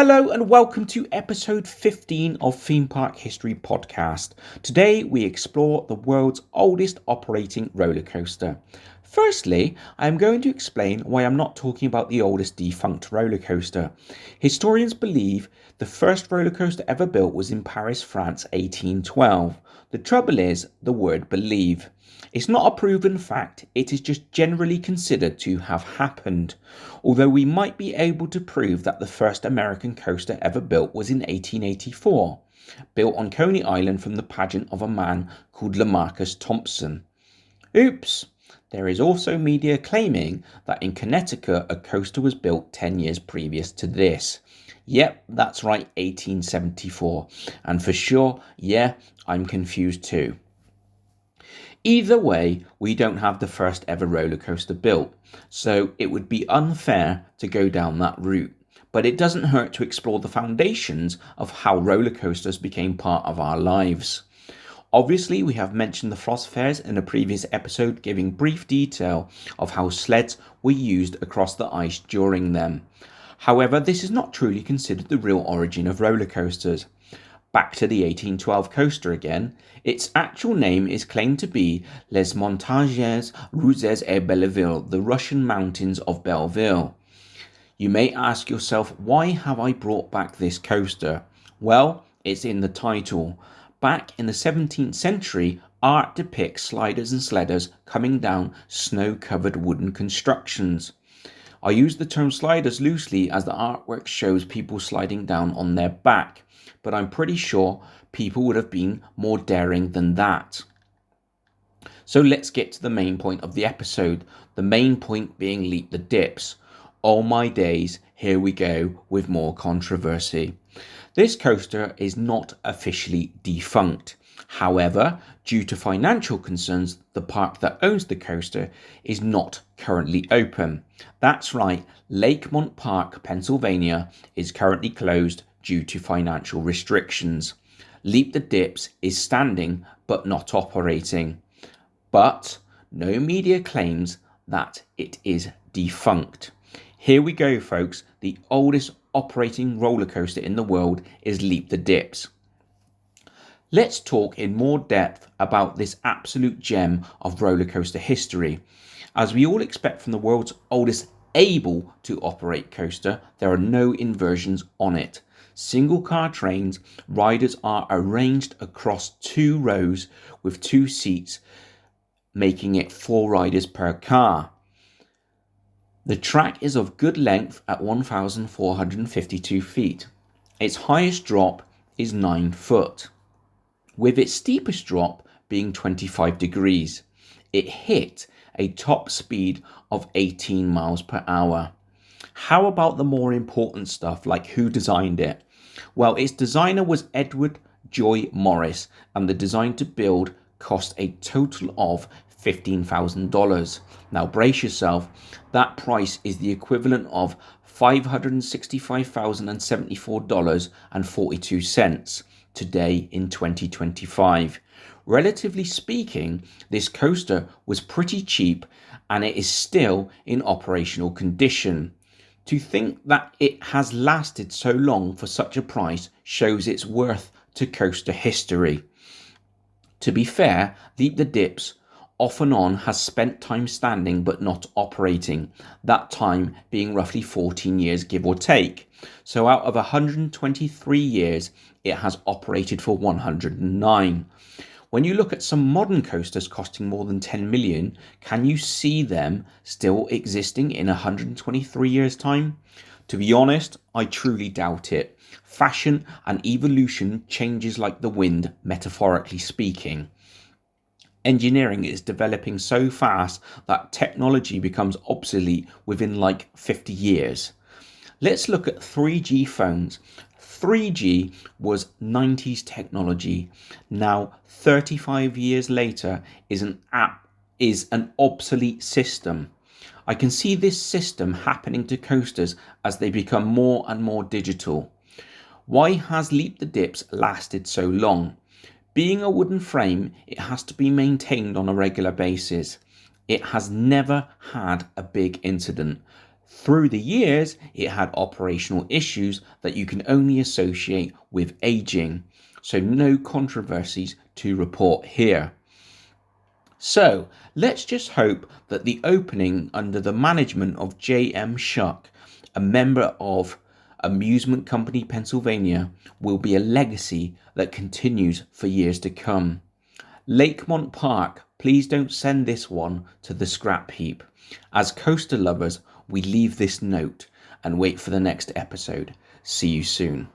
Hello and welcome to episode 15 of Theme Park History Podcast. Today we explore the world's oldest operating roller coaster. Firstly, I am going to explain why I'm not talking about the oldest defunct roller coaster. Historians believe the first roller coaster ever built was in Paris, France, 1812. The trouble is the word believe. It's not a proven fact, it is just generally considered to have happened, although we might be able to prove that the first American coaster ever built was in 1884, built on Coney Island from the pageant of a man called Lamarcus Thompson. Oops! There is also media claiming that in Connecticut a coaster was built 10 years previous to this. Yep, that's right, 1874. And for sure, yeah, I'm confused too. Either way, we don't have the first ever roller coaster built, so it would be unfair to go down that route. But it doesn't hurt to explore the foundations of how roller coasters became part of our lives. Obviously, we have mentioned the Frost Fairs in a previous episode, giving brief detail of how sleds were used across the ice during them. However, this is not truly considered the real origin of roller coasters. Back to the 1812 coaster again, its actual name is claimed to be Les Montagnes Russes et Belleville, the Russian mountains of Belleville. You may ask yourself, why have I brought back this coaster? Well, it's in the title. Back in the 17th century, art depicts sliders and sledders coming down snow-covered wooden constructions. I use the term sliders loosely as the artwork shows people sliding down on their back, but I'm pretty sure people would have been more daring than that. So let's get to the main point of the episode, the main point being Leap the Dips. Oh my days, here we go with more controversy. This coaster is not officially defunct. However, due to financial concerns, the park that owns the coaster is not currently open. That's right, Lakemont Park, Pennsylvania is currently closed due to financial restrictions. Leap the Dips is standing but not operating. But no media claims that it is defunct. Here we go, folks. The oldest operating roller coaster in the world is Leap the Dips. Let's talk in more depth about this absolute gem of roller coaster history. As we all expect from the world's oldest able to operate coaster, there are no inversions on it. Single car trains, riders are arranged across 2 rows with 2 seats, making it 4 riders per car. The track is of good length at 1,452 feet. Its highest drop is 9 foot, with its steepest drop being 25 degrees. It hit a top speed of 18 miles per hour. How about the more important stuff, like who designed it? Well, its designer was Edward Joy Morris, and the design to build cost a total of $15,000. Now brace yourself, that price is the equivalent of $565,074.42 today in 2025. Relatively speaking, this coaster was pretty cheap and it is still in operational condition. To think that it has lasted so long for such a price shows its worth to coaster history. To be fair, Leap the Dips off and on has spent time standing but not operating, that time being roughly 14 years give or take. So out of 123 years, it has operated for 109. When you look at some modern coasters costing more than 10 million, can you see them still existing in 123 years' time? To be honest, I truly doubt it. Fashion and evolution changes like the wind, metaphorically speaking. Engineering is developing so fast that technology becomes obsolete within like 50 years. Let's look at 3G phones. 3G was 90s technology. Now, 35 years later, is an obsolete system. I can see this system happening to coasters as they become more and more digital. Why has Leap the Dips lasted so long? Being a wooden frame, it has to be maintained on a regular basis. It has never had a big incident. Through the years, it had operational issues that you can only associate with aging, so no controversies to report here. So let's just hope that the opening under the management of J.M. Shuck, a member of Amusement Company Pennsylvania, will be a legacy that continues for years to come. Lakemont Park, please don't send this one to the scrap heap. As coaster lovers, we leave this note and wait for the next episode. See you soon.